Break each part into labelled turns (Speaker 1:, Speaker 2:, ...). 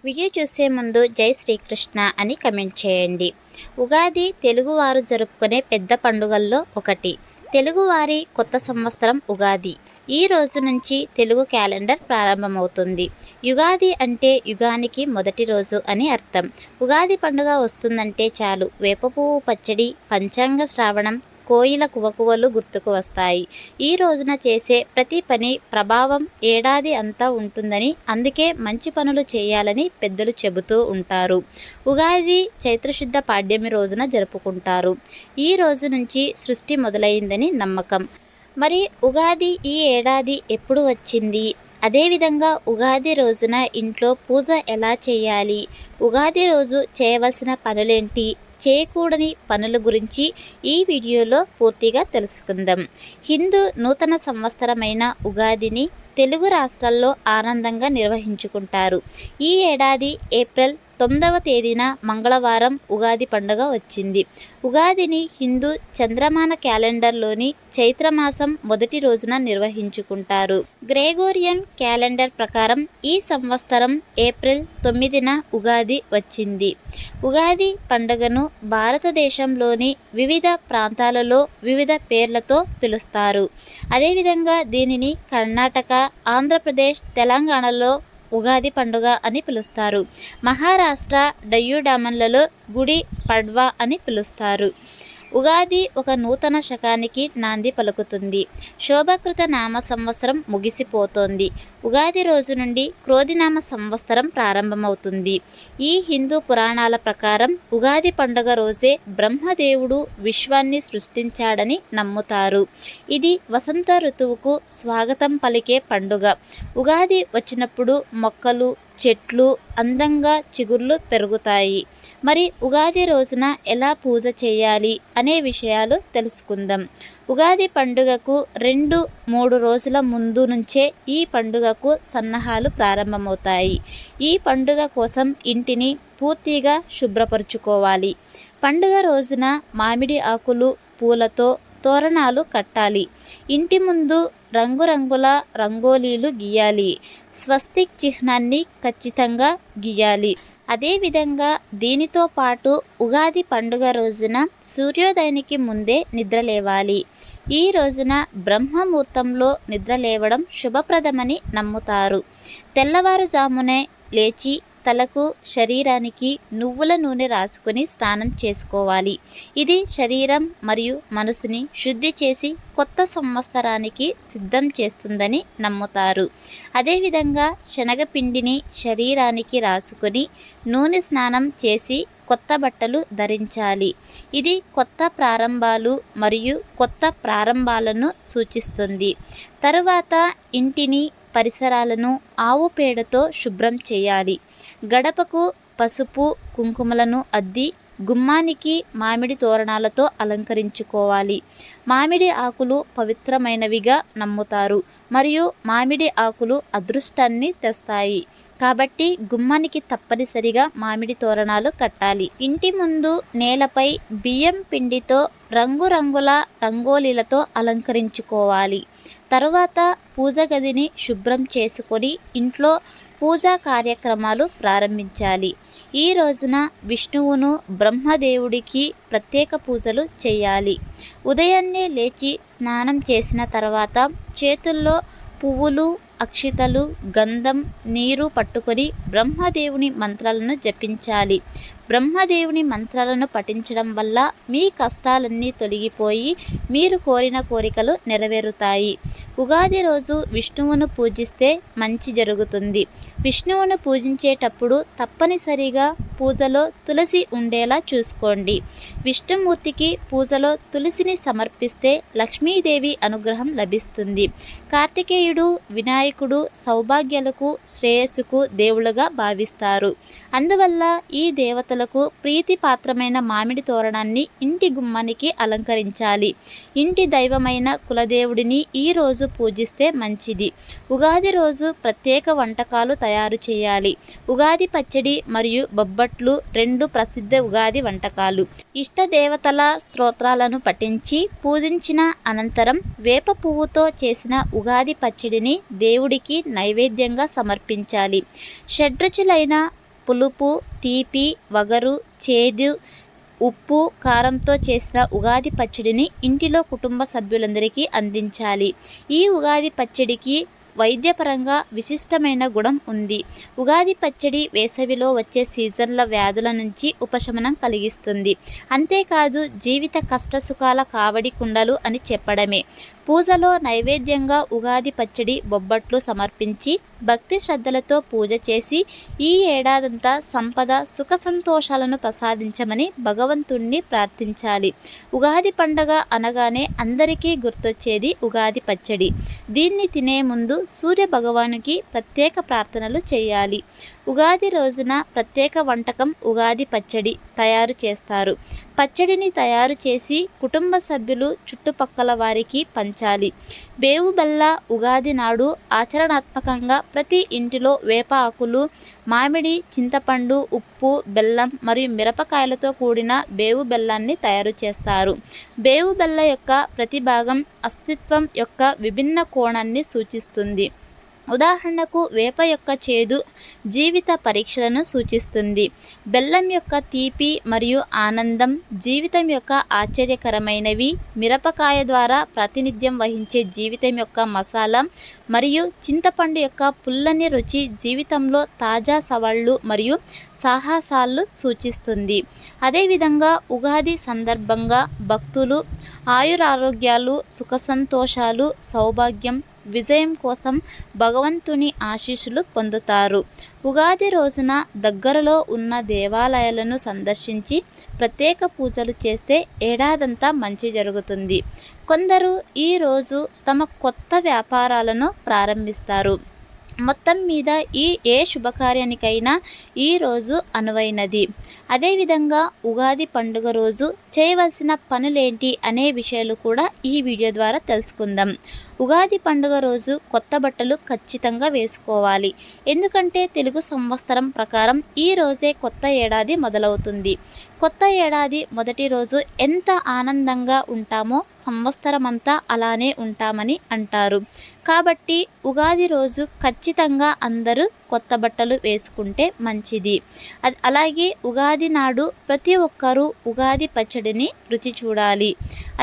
Speaker 1: Video చూసే ముందు జై శ్రీకృష్ణ అని కమెంట్ చేయండి. ఉగాది తెలుగువారు జరుపుకునే పెద్ద పండుగల్లో ఒకటి. తెలుగువారి కొత్త సంవత్సరం ఉగాది. ఈ రోజు నుంచి తెలుగు క్యాలెండర్ ప్రారంభమవుతుంది. యుగాది అంటే యుగానికి మొదటి రోజు అని అర్థం. ఉగాది పండుగ వస్తుందంటే చాలు వేప పువ్వు పచ్చడి, పంచాంగ శ్రావణం, కోయిల కువకువలు గుర్తుకు వస్తాయి. ఈ రోజున చేసే ప్రతి పని ప్రభావం ఏడాది అంతా ఉంటుందని, అందుకే మంచి పనులు చేయాలని పెద్దలు చెబుతూ ఉంటారు. ఉగాది చైత్రశుద్ధ పాడ్యమి రోజున జరుపుకుంటారు. ఈ రోజు నుంచి సృష్టి మొదలైందని నమ్మకం. మరి ఉగాది ఈ ఏడాది ఎప్పుడు వచ్చింది? అదేవిధంగా ఉగాది రోజున ఇంట్లో పూజ ఎలా చేయాలి? ఉగాది రోజు చేయవలసిన పనులేంటి? చేయకూడని పనుల గురించి ఈ వీడియోలో పూర్తిగా తెలుసుకుందాం. హిందూ నూతన సంవత్సరమైన ఉగాదిని తెలుగు రాష్ట్రాల్లో ఆనందంగా నిర్వహించుకుంటారు. ఈ ఏడాది ఏప్రిల్ 9వ తేదీన మంగళవారం ఉగాది పండుగ వచ్చింది. ఉగాదిని హిందూ చంద్రమాన క్యాలెండర్లోని చైత్రమాసం మొదటి రోజున నిర్వహించుకుంటారు. గ్రెగోరియన్ క్యాలెండర్ ప్రకారం ఈ సంవత్సరం ఏప్రిల్ 9న ఉగాది వచ్చింది. ఉగాది పండుగను భారతదేశంలోని వివిధ ప్రాంతాలలో వివిధ పేర్లతో పిలుస్తారు. అదేవిధంగా దీనిని కర్ణాటక, ఆంధ్రప్రదేశ్, తెలంగాణలో ఉగాది పండుగ అని పిలుస్తారు. మహారాష్ట్ర, డయ్యూడామన్లలో గుడి పడ్వా అని పిలుస్తారు. ఉగాది ఒక నూతన శకానికి నాంది పలుకుతుంది. శోభకృత నామ సంవత్సరం ముగిసిపోతోంది. ఉగాది రోజు నుండి క్రోధినామ సంవత్సరం ప్రారంభమవుతుంది. ఈ హిందూ పురాణాల ప్రకారం ఉగాది పండుగ రోజే బ్రహ్మదేవుడు విశ్వాన్ని సృష్టించాడని నమ్ముతారు. ఇది వసంత ఋతువుకు స్వాగతం పలికే పండుగ. ఉగాది వచ్చినప్పుడు మొక్కలు, చెట్లు అందంగా చిగుర్లు పెరుగుతాయి. మరి ఉగాది రోజున ఎలా పూజ చేయాలి అనే విషయాలు తెలుసుకుందాం. ఉగాది పండుగకు 2-3 రోజుల ముందు నుంచే ఈ పండుగకు సన్నాహాలు ప్రారంభమవుతాయి. ఈ పండుగ కోసం ఇంటిని పూర్తిగా శుభ్రపరుచుకోవాలి. పండుగ రోజున మామిడి ఆకులు, పూలతో తోరణాలు కట్టాలి. ఇంటి ముందు రంగురంగుల రంగోలీలు గీయాలి. స్వస్తిక్ చిహ్నాన్ని ఖచ్చితంగా గీయాలి. అదేవిధంగా దీనితో పాటు ఉగాది పండుగ రోజున సూర్యోదయానికి ముందే నిద్రలేవాలి. ఈ రోజున బ్రహ్మముహూర్తంలో నిద్రలేవడం శుభప్రదమని నమ్ముతారు. తెల్లవారుజామునే లేచి తలకు, శరీరానికి నువ్వుల నూనె రాసుకొని స్నానం చేసుకోవాలి. ఇది శరీరం మరియు మనసుని శుద్ధి చేసి కొత్త సంవత్సరానికి సిద్ధం చేస్తుందని నమ్ముతారు. అదేవిధంగా శనగపిండిని శరీరానికి రాసుకొని నూనె స్నానం చేసి కొత్త బట్టలు ధరించాలి. ఇది కొత్త ప్రారంభాలు మరియు కొత్త ప్రారంభాలను సూచిస్తుంది. తరువాత ఇంటిని, పరిసరాలను ఆవు పేడతో శుభ్రం చేయాలి. గడపకు పసుపు, కుంకుమలను అద్ది గుమ్మానికి మామిడి తోరణాలతో అలంకరించుకోవాలి. మామిడి ఆకులు పవిత్రమైనవిగా నమ్ముతారు మరియు మామిడి ఆకులు అదృష్టాన్ని తెస్తాయి. కాబట్టి గుమ్మానికి తప్పనిసరిగా మామిడి తోరణాలు కట్టాలి. ఇంటి ముందు నేలపై బియ్యం పిండితో రంగురంగుల రంగోలీలతో అలంకరించుకోవాలి. తరువాత పూజ గదిని శుభ్రం చేసుకొని ఇంట్లో పూజా కార్యక్రమాలు ప్రారంభించాలి. ఈ రోజున విష్ణువును, బ్రహ్మదేవుడికి ప్రత్యేక పూజలు చేయాలి. ఉదయాన్నే లేచి స్నానం చేసిన తర్వాత చేతుల్లో పువ్వులు, అక్షితలు, గంధం, నీరు పట్టుకొని బ్రహ్మదేవుని మంత్రాలను జపించాలి. బ్రహ్మదేవుని మంత్రాలను పఠించడం వల్ల మీ కష్టాలన్నీ తొలగిపోయి మీరు కోరిన కోరికలు నెరవేరుతాయి. ఉగాది రోజు విష్ణువును పూజిస్తే మంచి జరుగుతుంది. విష్ణువును పూజించేటప్పుడు తప్పనిసరిగా పూజలో తులసి ఉండేలా చూసుకోండి. విష్ణుమూర్తికి పూజలో తులసిని సమర్పిస్తే లక్ష్మీదేవి అనుగ్రహం లభిస్తుంది. కార్తికేయుడు, వినాయకుడు సౌభాగ్యాలకు, శ్రేయస్సుకు దేవుళ్ళుగా భావిస్తారు. అందువల్ల ఈ దేవతలకు ప్రీతిపాత్రమైన మామిడి తోరణాన్ని ఇంటి గుమ్మానికి అలంకరించాలి. ఇంటి దైవమైన కులదేవుడిని ఈ రోజు పూజిస్తే మంచిది. ఉగాది రోజు ప్రత్యేక వంటకాలు తయారు చేయాలి. ఉగాది పచ్చడి మరియు బొబ్బట్లు 2 ప్రసిద్ధ ఉగాది వంటకాలు. ఇష్ట దేవతల స్తోత్రాలను పఠించి పూజించిన అనంతరం వేప పువ్వుతో చేసిన ఉగాది పచ్చడిని దేవుడికి నైవేద్యంగా సమర్పించాలి. షడ్రుచులైన పులుపు, తీపి, వగరు, చేదు, ఉప్పు, కారంతో చేసిన ఉగాది పచ్చడిని ఇంటిలో కుటుంబ సభ్యులందరికీ అందించాలి. ఈ ఉగాది పచ్చడికి వైద్యపరంగా విశిష్టమైన గుణం ఉంది. ఉగాది పచ్చడి వేసవిలో వచ్చే సీజన్ల వ్యాధుల నుంచి ఉపశమనం కలిగిస్తుంది. అంతేకాదు జీవిత కష్టసుఖాల కావడి కుండలు అని చెప్పడమే. పూజలో నైవేద్యంగా ఉగాది పచ్చడి, బొబ్బట్లు సమర్పించి భక్తి శ్రద్ధలతో పూజ చేసి ఈ ఏడాదంతా సంపద, సుఖ సంతోషాలను ప్రసాదించమని భగవంతుణ్ణి ప్రార్థించాలి. ఉగాది పండగ అనగానే అందరికీ గుర్తొచ్చేది ఉగాది పచ్చడి. దీన్ని తినే ముందు సూర్య భగవానుకి ప్రత్యేక ప్రార్థనలు చేయాలి. ఉగాది రోజున ప్రత్యేక వంటకం ఉగాది పచ్చడి తయారు చేస్తారు. పచ్చడిని తయారు చేసి కుటుంబ సభ్యులు, చుట్టుపక్కల వారికి పంచాలి. బేవు బెల్ల ఉగాది నాడు ఆచరణాత్మకంగా ప్రతి ఇంటిలో వేప ఆకులు, మామిడి, చింతపండు, ఉప్పు, బెల్లం మరియు మిరపకాయలతో కూడిన బేవు బెల్లాన్ని తయారు చేస్తారు. బేవు బెల్ల యొక్క ప్రతి భాగం అస్తిత్వం యొక్క విభిన్న కోణాన్ని సూచిస్తుంది. ఉదాహరణకు వేప యొక్క చేదు జీవిత పరీక్షలను సూచిస్తుంది. బెల్లం యొక్క తీపి మరియు ఆనందం జీవితం యొక్క ఆశ్చర్యకరమైనవి. మిరపకాయ ద్వారా ప్రాతినిధ్యం వహించే జీవితం యొక్క మసాలా మరియు చింతపండు యొక్క పుల్లని రుచి జీవితంలో తాజా సవాళ్లు మరియు సాహసాలు సూచిస్తుంది. అదేవిధంగా ఉగాది సందర్భంగా భక్తులు ఆయురారోగ్యాలు, సుఖ సంతోషాలు, సౌభాగ్యం, విజయం కోసం భగవంతుని ఆశీస్సులు పొందుతారు. ఉగాది రోజున దగ్గరలో ఉన్న దేవాలయాలను సందర్శించి ప్రత్యేక పూజలు చేస్తే ఏడాదంతా మంచి జరుగుతుంది. కొందరు ఈరోజు తమ కొత్త వ్యాపారాలను ప్రారంభిస్తారు. మొత్తం మీద ఏ శుభకార్యానికైనా ఈరోజు అనువైనది. అదేవిధంగా ఉగాది పండుగ రోజు చేయవలసిన పనులేంటి అనే విషయాలు కూడా ఈ వీడియో ద్వారా తెలుసుకుందాం. ఉగాది పండుగ రోజు కొత్త బట్టలు ఖచ్చితంగా వేసుకోవాలి. ఎందుకంటే తెలుగు సంవత్సరం ప్రకారం ఈ రోజే కొత్త ఏడాది మొదలవుతుంది. కొత్త ఏడాది మొదటి రోజు ఎంత ఆనందంగా ఉంటామో సంవత్సరం అంతా అలానే ఉంటామని అంటారు. కాబట్టి ఉగాది రోజు ఖచ్చితంగా అందరూ కొత్త బట్టలు వేసుకుంటే మంచిది. అలాగే ఉగాది నాడు ప్రతి ఒక్కరూ ఉగాది పచ్చడిని రుచి చూడాలి.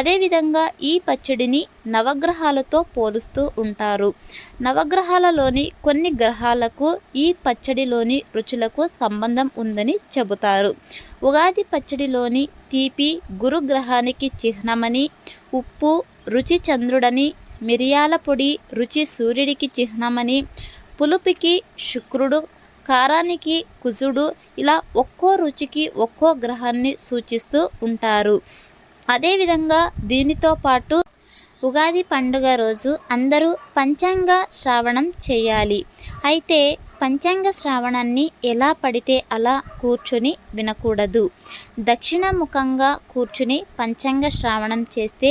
Speaker 1: అదేవిధంగా ఈ పచ్చడిని నవగ్రహాలతో పోలుస్తూ ఉంటారు. నవగ్రహాలలోని కొన్ని గ్రహాలకు ఈ పచ్చడిలోని రుచులకు సంబంధం ఉందని చెబుతారు. ఉగాది పచ్చడిలోని తీపి గురుగ్రహానికి చిహ్నమని, ఉప్పు రుచి చంద్రుడని, మిరియాల పొడి రుచి సూర్యుడికి చిహ్నమని, పులుపుకి శుక్రుడు, కారానికి కుజుడు, ఇలా ఒక్కో రుచికి ఒక్కో గ్రహాన్ని సూచిస్తూ ఉంటారు. అదేవిధంగా దీనితో పాటు ఉగాది పండుగ రోజు అందరూ పంచాంగ శ్రవణం చేయాలి. అయితే పంచాంగ శ్రవణాన్ని ఎలా పడితే అలా కూర్చొని వినకూడదు. దక్షిణముఖంగా కూర్చుని పంచాంగ శ్రవణం చేస్తే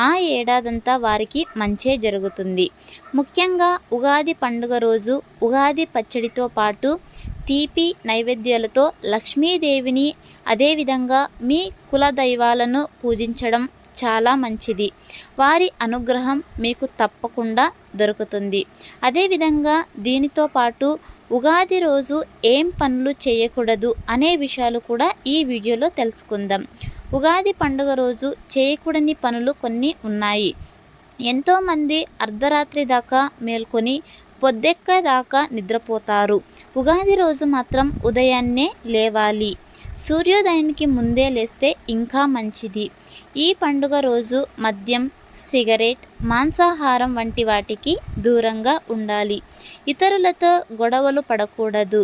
Speaker 1: ఆ ఏడాదంతా వారికి మంచే జరుగుతుంది. ముఖ్యంగా ఉగాది పండుగ రోజు ఉగాది పచ్చడితో పాటు తీపి నైవేద్యాలతో లక్ష్మీదేవిని, అదేవిధంగా మీ కుల దైవాలను పూజించడం చాలా మంచిది. వారి అనుగ్రహం మీకు తప్పకుండా దొరుకుతుంది. అదేవిధంగా దీనితో పాటు ఉగాది రోజు ఏం పనులు చేయకూడదు అనే విషయాలు కూడా ఈ వీడియోలో తెలుసుకుందాం. ఉగాది పండుగ రోజు చేయకూడని పనులు కొన్ని ఉన్నాయి. ఎంతోమంది అర్ధరాత్రి దాకా మేల్కొని పొద్దెక్క దాకా నిద్రపోతారు. ఉగాది రోజు మాత్రం ఉదయాన్నే లేవాలి. సూర్యోదయానికి ముందే లేస్తే ఇంకా మంచిది. ఈ పండుగ రోజు మద్యం, సిగరెట్, మాంసాహారం వంటి వాటికి దూరంగా ఉండాలి. ఇతరులతో గొడవలు పడకూడదు.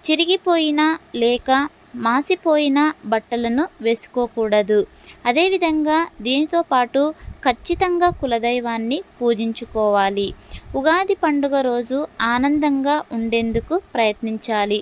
Speaker 1: చిరిగిపోయిన లేక మాసిపోయిన బట్టలను వేసుకోకూడదు. అదేవిధంగా దీనితో పాటు ఖచ్చితంగా కులదైవాన్ని పూజించుకోవాలి. ఉగాది పండుగ రోజు ఆనందంగా ఉండేందుకు ప్రయత్నించాలి.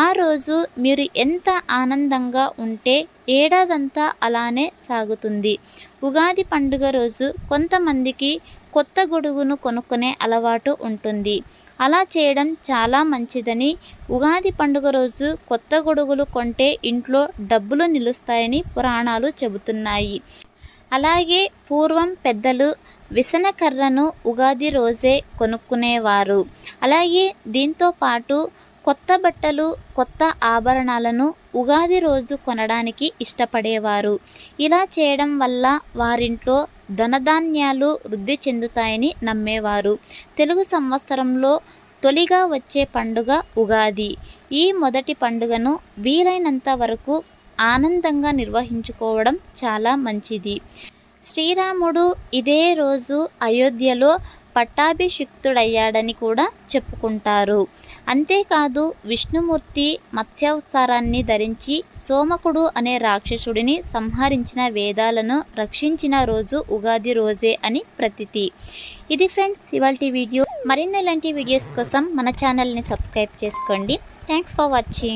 Speaker 1: ఆ రోజు మీరు ఎంత ఆనందంగా ఉంటే ఏడాదంతా అలానే సాగుతుంది. ఉగాది పండుగ రోజు కొంతమందికి కొత్త గొడుగును కొనుక్కునే అలవాటు ఉంటుంది. అలా చేయడం చాలా మంచిదని, ఉగాది పండుగ రోజు కొత్త గొడుగులు కొంటే ఇంట్లో డబ్బులు నిలుస్తాయని పురాణాలు చెబుతున్నాయి. అలాగే పూర్వం పెద్దలు విసనకర్రను ఉగాది రోజే కొనుక్కునేవారు. అలాగే దీంతో పాటు కొత్త బట్టలు, కొత్త ఆభరణాలను ఉగాది రోజు కొనడానికి ఇష్టపడేవారు. ఇలా చేయడం వల్ల వారింట్లో ధనధాన్యాలు వృద్ధి చెందుతాయని నమ్మేవారు. తెలుగు సంవత్సరంలో తొలిగా వచ్చే పండుగ ఉగాది. ఈ మొదటి పండుగను వీలైనంత వరకు ఆనందంగా నిర్వహించుకోవడం చాలా మంచిది. శ్రీరాముడు ఇదే రోజు అయోధ్యలో పట్టాభిషిక్తుడయ్యాడని కూడా చెప్పుకుంటారు. అంతేకాదు విష్ణుమూర్తి మత్స్యావతారాన్ని ధరించి సోమకుడు అనే రాక్షసుడిని సంహరించిన వేదాలను రక్షించిన రోజు ఉగాది రోజే అని ప్రతీతి. ఇది ఫ్రెండ్స్ ఇవాల్టి వీడియో. మరిన్ని ఇలాంటి వీడియోస్ కోసం మన ఛానల్ని సబ్స్క్రైబ్ చేసుకోండి. Thanks for watching.